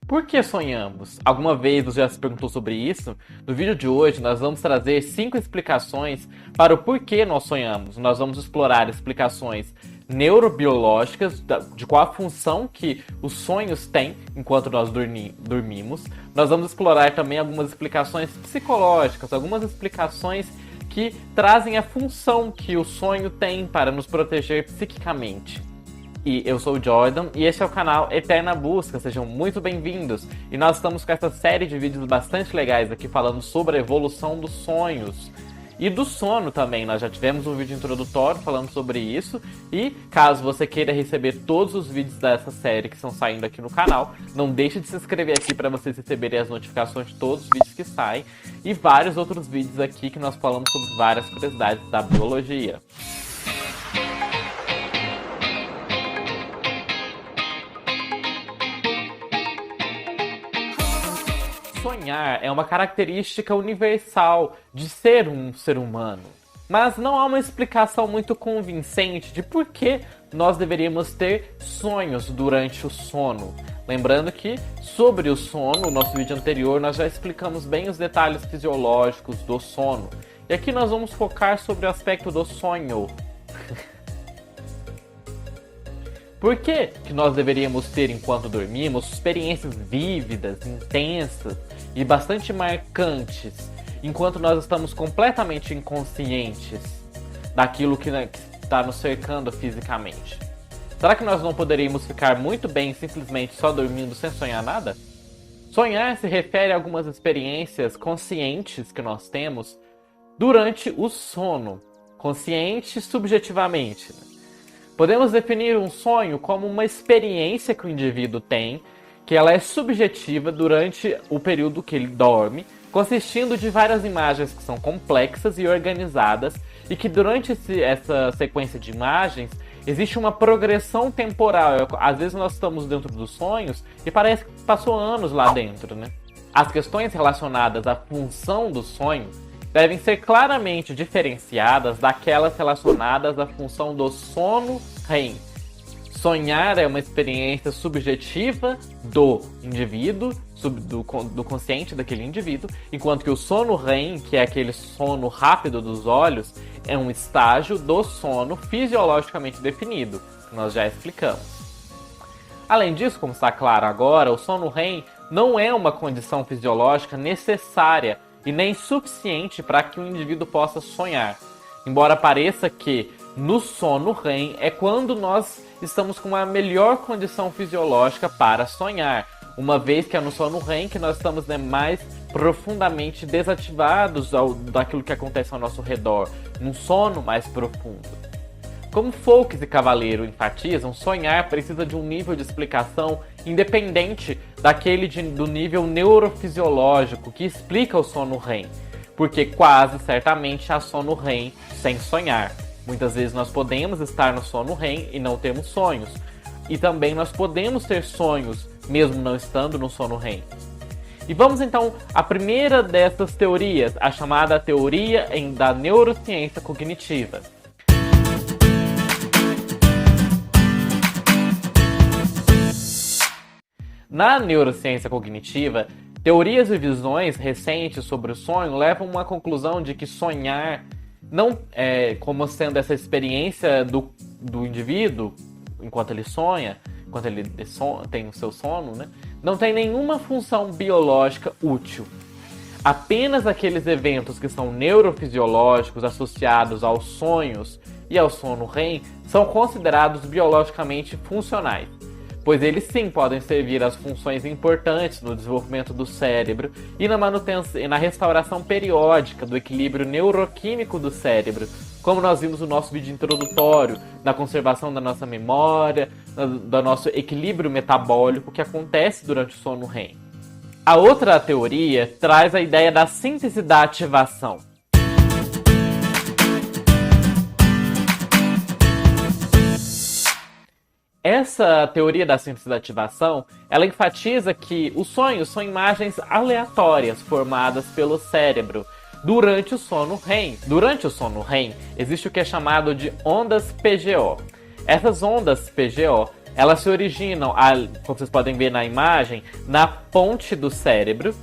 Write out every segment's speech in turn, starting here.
Por que sonhamos? Alguma vez você já se perguntou sobre isso? No vídeo de hoje nós vamos trazer 5 explicações para o porquê nós sonhamos. Nós vamos explorar explicações neurobiológicas de qual a função que os sonhos têm enquanto nós dormimos. Nós vamos explorar também algumas explicações psicológicas, algumas explicações que trazem a função que o sonho tem para nos proteger psiquicamente. E eu sou o Jordan e este é o canal Eterna Busca, sejam muito bem-vindos. E nós estamos com essa série de vídeos bastante legais aqui falando sobre a evolução dos sonhos e do sono também. Nós já tivemos um vídeo introdutório falando sobre isso. E caso você queira receber todos os vídeos dessa série que estão saindo aqui no canal, não deixe de se inscrever aqui para vocês receberem as notificações de todos os vídeos que saem. E vários outros vídeos aqui que nós falamos sobre várias curiosidades da biologia. Sonhar é uma característica universal de ser um ser humano, mas não há uma explicação muito convincente de por que nós deveríamos ter sonhos durante o sono. Lembrando que sobre o sono, no nosso vídeo anterior, nós já explicamos bem os detalhes fisiológicos do sono. E aqui nós vamos focar sobre o aspecto do sonho. Por que nós deveríamos ter, enquanto dormimos, experiências vívidas, intensas e bastante marcantes, enquanto nós estamos completamente inconscientes daquilo que está nos cercando fisicamente? Será que nós não poderíamos ficar muito bem simplesmente só dormindo sem sonhar nada? Sonhar se refere a algumas experiências conscientes que nós temos durante o sono, consciente subjetivamente. Podemos definir um sonho como uma experiência que o indivíduo tem, que ela é subjetiva durante o período que ele dorme, consistindo de várias imagens que são complexas e organizadas, e que durante essa sequência de imagens existe uma progressão temporal. Às vezes nós estamos dentro dos sonhos e parece que passou anos lá dentro, né? As questões relacionadas à função do sonho devem ser claramente diferenciadas daquelas relacionadas à função do sono REM. Sonhar é uma experiência subjetiva do indivíduo, do consciente daquele indivíduo, enquanto que o sono REM, que é aquele sono rápido dos olhos, é um estágio do sono fisiologicamente definido, que nós já explicamos. Além disso, como está claro agora, o sono REM não é uma condição fisiológica necessária e nem suficiente para que o indivíduo possa sonhar. Embora pareça que no sono REM é quando nós estamos com uma melhor condição fisiológica para sonhar, uma vez que é no sono REM que nós estamos mais profundamente desativados daquilo que acontece ao nosso redor, num sono mais profundo. Como Foucault e Cavaleiro enfatizam, sonhar precisa de um nível de explicação independente do nível neurofisiológico que explica o sono REM, porque quase certamente há sono REM sem sonhar. Muitas vezes nós podemos estar no sono REM e não termos sonhos, e também nós podemos ter sonhos mesmo não estando no sono REM. E vamos então à primeira dessas teorias, a chamada teoria da neurociência cognitiva. Na neurociência cognitiva, teorias e visões recentes sobre o sonho levam a uma conclusão de que sonhar, não como sendo essa experiência do indivíduo enquanto ele sonha, enquanto ele tem o seu sono, né, não tem nenhuma função biológica útil. Apenas aqueles eventos que são neurofisiológicos associados aos sonhos e ao sono REM são considerados biologicamente funcionais, pois eles sim podem servir às funções importantes no desenvolvimento do cérebro e na manutenção e na restauração periódica do equilíbrio neuroquímico do cérebro, como nós vimos no nosso vídeo introdutório, na conservação da nossa memória, do nosso equilíbrio metabólico que acontece durante o sono REM. A outra teoria traz a ideia da síntese da ativação. Essa teoria da síntese da ativação, ela enfatiza que os sonhos são imagens aleatórias formadas pelo cérebro durante o sono REM. Durante o sono REM, existe o que é chamado de ondas PGO. Essas ondas PGO elas se originam, como vocês podem ver na imagem, na ponte do cérebro,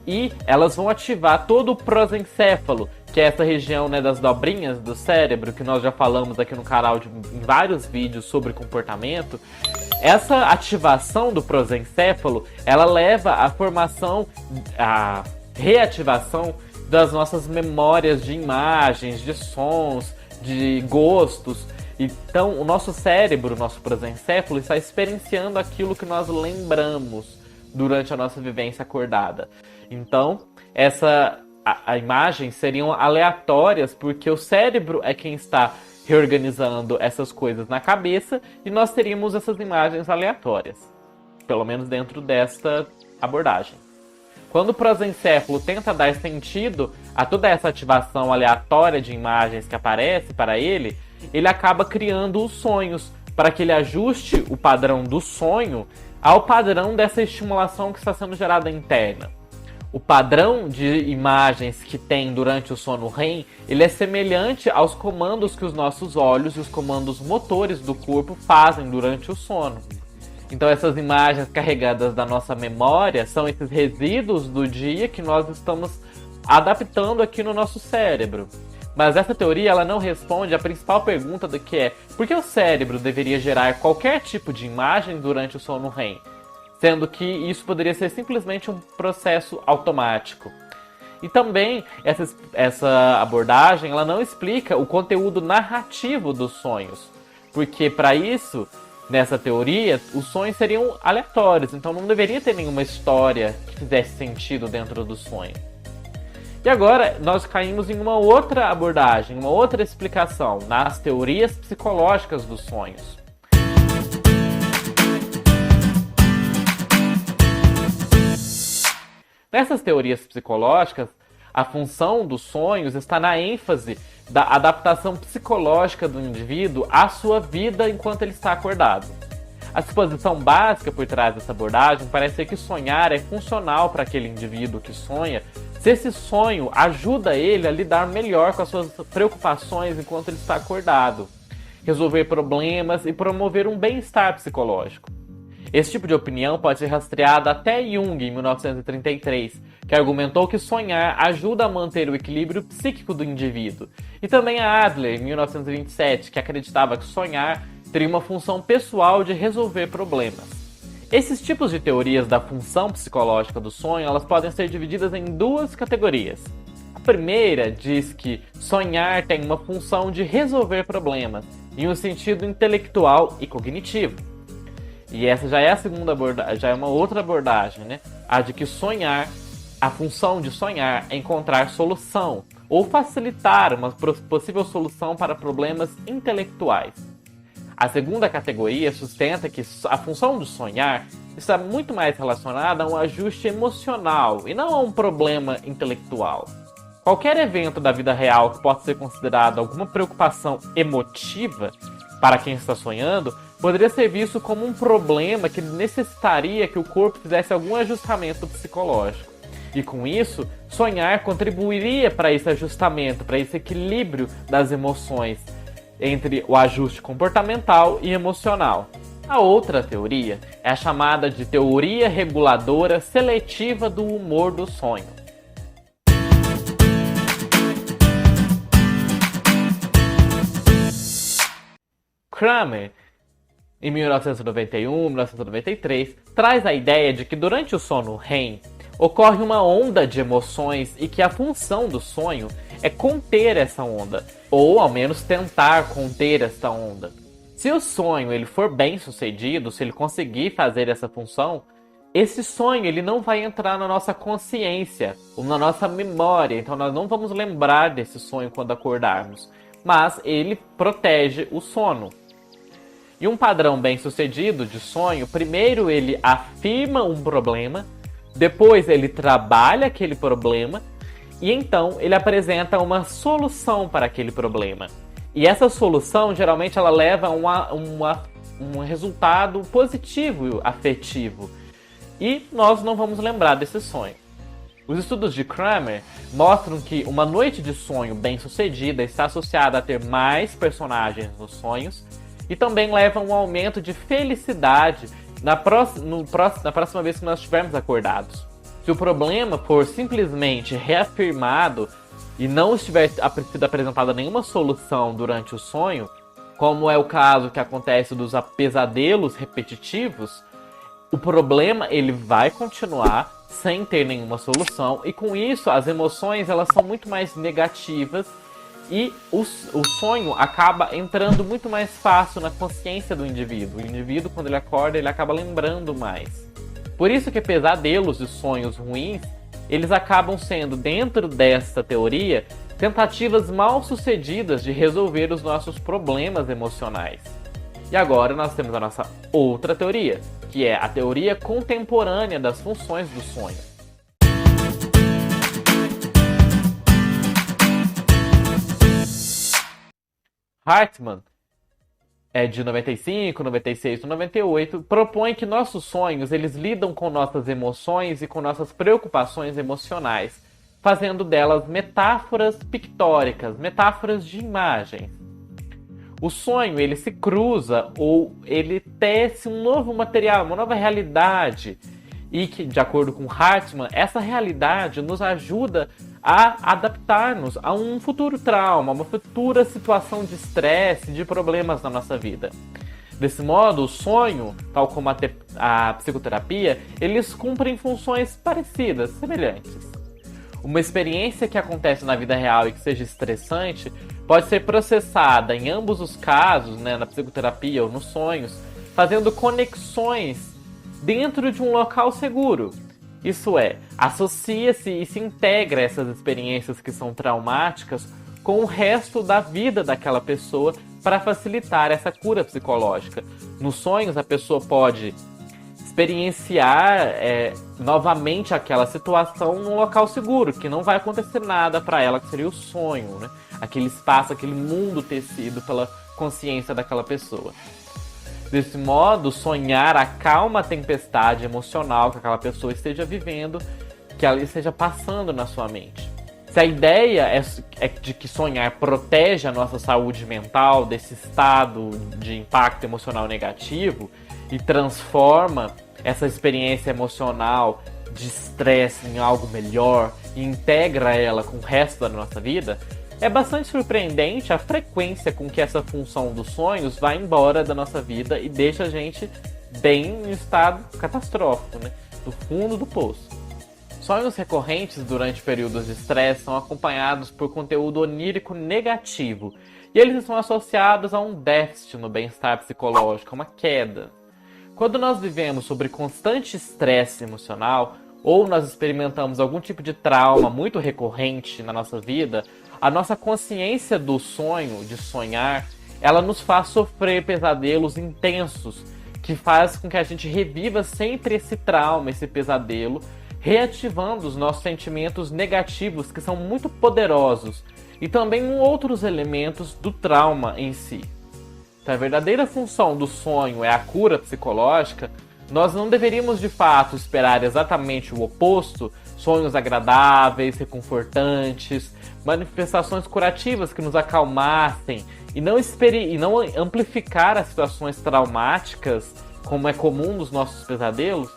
e elas vão ativar todo o prosencéfalo, que é essa região, né, das dobrinhas do cérebro, que nós já falamos aqui no canal em vários vídeos sobre comportamento. Essa ativação do prosencéfalo, ela leva à formação, à reativação das nossas memórias de imagens, de sons, de gostos. Então, o nosso cérebro, o nosso prosencéfalo, está experienciando aquilo que nós lembramos durante a nossa vivência acordada. Então, a imagem seriam aleatórias, porque o cérebro é quem está reorganizando essas coisas na cabeça e nós teríamos essas imagens aleatórias, pelo menos dentro desta abordagem. Quando o prosencéfalo tenta dar sentido a toda essa ativação aleatória de imagens que aparece para ele, ele acaba criando os sonhos, para que ele ajuste o padrão do sonho ao padrão dessa estimulação que está sendo gerada interna. O padrão de imagens que tem durante o sono REM, ele é semelhante aos comandos que os nossos olhos e os comandos motores do corpo fazem durante o sono. Então essas imagens carregadas da nossa memória são esses resíduos do dia que nós estamos adaptando aqui no nosso cérebro. Mas essa teoria ela não responde à principal pergunta do que é: por que o cérebro deveria gerar qualquer tipo de imagem durante o sono REM? Sendo que isso poderia ser simplesmente um processo automático. E também essa abordagem ela não explica o conteúdo narrativo dos sonhos, porque para isso, nessa teoria, os sonhos seriam aleatórios, então não deveria ter nenhuma história que fizesse sentido dentro do sonho. E agora nós caímos em uma outra abordagem, uma outra explicação, nas teorias psicológicas dos sonhos. Nessas teorias psicológicas, a função dos sonhos está na ênfase da adaptação psicológica do indivíduo à sua vida enquanto ele está acordado. A suposição básica por trás dessa abordagem parece ser que sonhar é funcional para aquele indivíduo que sonha, se esse sonho ajuda ele a lidar melhor com as suas preocupações enquanto ele está acordado, resolver problemas e promover um bem-estar psicológico. Esse tipo de opinião pode ser rastreada até Jung, em 1933, que argumentou que sonhar ajuda a manter o equilíbrio psíquico do indivíduo. E também a Adler, em 1927, que acreditava que sonhar teria uma função pessoal de resolver problemas. Esses tipos de teorias da função psicológica do sonho, elas podem ser divididas em duas categorias. A primeira diz que sonhar tem uma função de resolver problemas, em um sentido intelectual e cognitivo. E essa já é a segunda abordagem, já é uma outra abordagem, né? A de que sonhar, a função de sonhar é encontrar solução, ou facilitar uma possível solução para problemas intelectuais. A segunda categoria sustenta que a função do sonhar está muito mais relacionada a um ajuste emocional e não a um problema intelectual. Qualquer evento da vida real que possa ser considerado alguma preocupação emotiva para quem está sonhando poderia ser visto como um problema que necessitaria que o corpo fizesse algum ajustamento psicológico. E com isso, sonhar contribuiria para esse ajustamento, para esse equilíbrio das emoções entre o ajuste comportamental e emocional. A outra teoria é a chamada de teoria reguladora seletiva do humor do sonho. Kramer, em 1991, 1993, traz a ideia de que durante o sono REM ocorre uma onda de emoções e que a função do sonho é conter essa onda, ou ao menos tentar conter essa onda. Se o sonho ele for bem sucedido, se ele conseguir fazer essa função, esse sonho ele não vai entrar na nossa consciência ou na nossa memória, então nós não vamos lembrar desse sonho quando acordarmos, mas ele protege o sono. E um padrão bem sucedido de sonho, primeiro ele afirma um problema, depois ele trabalha aquele problema e então ele apresenta uma solução para aquele problema. E essa solução geralmente ela leva a um resultado positivo, afetivo. E nós não vamos lembrar desse sonho. Os estudos de Kramer mostram que uma noite de sonho bem sucedida está associada a ter mais personagens nos sonhos e também leva a um aumento de felicidade na próxima vez que nós estivermos acordados. Se o problema for simplesmente reafirmado e não estiver sido apresentada nenhuma solução durante o sonho, como é o caso que acontece dos pesadelos repetitivos, o problema ele vai continuar sem ter nenhuma solução, e com isso as emoções elas são muito mais negativas e o sonho acaba entrando muito mais fácil na consciência do indivíduo. O indivíduo, quando ele acorda, ele acaba lembrando mais. Por isso que pesadelos e sonhos ruins, eles acabam sendo, dentro desta teoria, tentativas mal sucedidas de resolver os nossos problemas emocionais. E agora nós temos a nossa outra teoria, que é a teoria contemporânea das funções do sonho. Hartman, de 95, 96 e 98, propõe que nossos sonhos eles lidam com nossas emoções e com nossas preocupações emocionais, fazendo delas metáforas pictóricas, metáforas de imagens. O sonho ele se cruza ou ele tece um novo material, uma nova realidade, e que, de acordo com Hartman, essa realidade nos ajuda a adaptar-nos a um futuro trauma, uma futura situação de estresse, de problemas na nossa vida. Desse modo, o sonho, tal como a psicoterapia, eles cumprem funções parecidas, semelhantes. Uma experiência que acontece na vida real e que seja estressante pode ser processada em ambos os casos, na psicoterapia ou nos sonhos, fazendo conexões dentro de um local seguro. Isso é, associa-se e se integra essas experiências que são traumáticas com o resto da vida daquela pessoa para facilitar essa cura psicológica. Nos sonhos, a pessoa pode experienciar novamente aquela situação num local seguro, que não vai acontecer nada para ela, que seria o sonho, né? Aquele espaço, aquele mundo tecido pela consciência daquela pessoa. Desse modo, sonhar acalma a tempestade emocional que aquela pessoa esteja vivendo, que ela esteja passando na sua mente. Se a ideia é de que sonhar protege a nossa saúde mental desse estado de impacto emocional negativo e transforma essa experiência emocional de estresse em algo melhor e integra ela com o resto da nossa vida, é bastante surpreendente a frequência com que essa função dos sonhos vai embora da nossa vida e deixa a gente bem em estado catastrófico, no fundo do poço. Sonhos recorrentes durante períodos de estresse são acompanhados por conteúdo onírico negativo, e eles estão associados a um déficit no bem-estar psicológico, a uma queda. Quando nós vivemos sobre constante estresse emocional, ou nós experimentamos algum tipo de trauma muito recorrente na nossa vida, a nossa consciência do sonho, de sonhar, ela nos faz sofrer pesadelos intensos, que faz com que a gente reviva sempre esse trauma, esse pesadelo, reativando os nossos sentimentos negativos, que são muito poderosos, e também outros elementos do trauma em si. Se a verdadeira função do sonho é a cura psicológica, nós não deveríamos de fato esperar exatamente o oposto, sonhos agradáveis, reconfortantes, manifestações curativas que nos acalmassem e não amplificar as situações traumáticas, como é comum nos nossos pesadelos.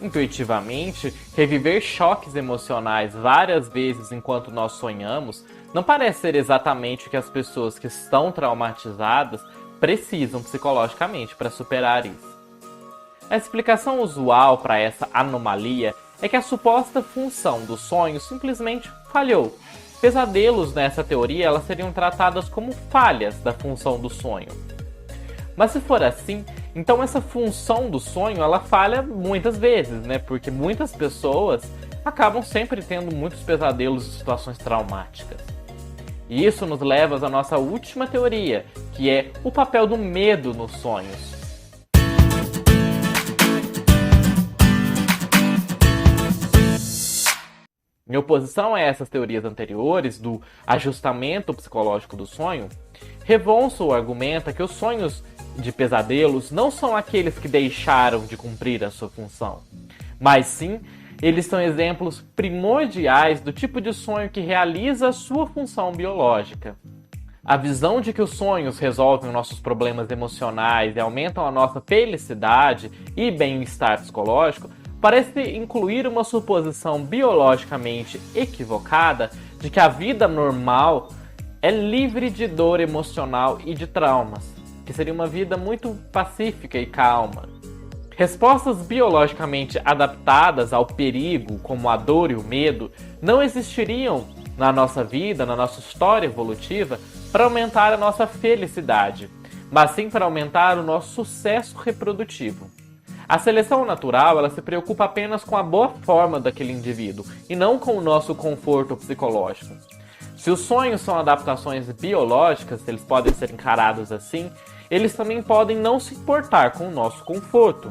Intuitivamente, reviver choques emocionais várias vezes enquanto nós sonhamos não parece ser exatamente o que as pessoas que estão traumatizadas precisam psicologicamente para superar isso. A explicação usual para essa anomalia é que a suposta função do sonho simplesmente falhou. Pesadelos nessa teoria elas seriam tratadas como falhas da função do sonho. Mas se for assim, então essa função do sonho ela falha muitas vezes, porque muitas pessoas acabam sempre tendo muitos pesadelos e situações traumáticas. E isso nos leva à nossa última teoria, que é o papel do medo nos sonhos. Em oposição a essas teorias anteriores do ajustamento psicológico do sonho, Revonson argumenta que os sonhos de pesadelos não são aqueles que deixaram de cumprir a sua função, mas sim, eles são exemplos primordiais do tipo de sonho que realiza a sua função biológica. A visão de que os sonhos resolvem nossos problemas emocionais e aumentam a nossa felicidade e bem-estar psicológico parece incluir uma suposição biologicamente equivocada de que a vida normal é livre de dor emocional e de traumas, que seria uma vida muito pacífica e calma. Respostas biologicamente adaptadas ao perigo, como a dor e o medo, não existiriam na nossa vida, na nossa história evolutiva, para aumentar a nossa felicidade, mas sim para aumentar o nosso sucesso reprodutivo. A seleção natural, ela se preocupa apenas com a boa forma daquele indivíduo e não com o nosso conforto psicológico. Se os sonhos são adaptações biológicas, eles podem ser encarados assim, eles também podem não se importar com o nosso conforto.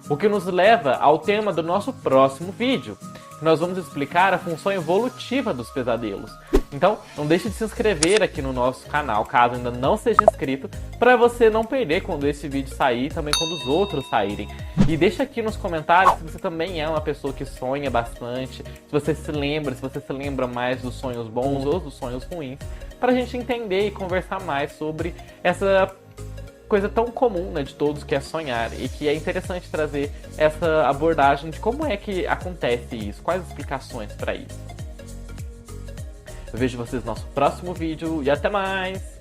O que nos leva ao tema do nosso próximo vídeo, que nós vamos explicar a função evolutiva dos pesadelos. Então, não deixe de se inscrever aqui no nosso canal, caso ainda não seja inscrito, para você não perder quando esse vídeo sair e também quando os outros saírem. E deixa aqui nos comentários se você também é uma pessoa que sonha bastante, se você se lembra mais dos sonhos bons ou dos sonhos ruins, para a gente entender e conversar mais sobre essa coisa tão comum, né, de todos, que é sonhar, e que é interessante trazer essa abordagem de como é que acontece isso, quais as explicações para isso. Eu vejo vocês no nosso próximo vídeo e até mais!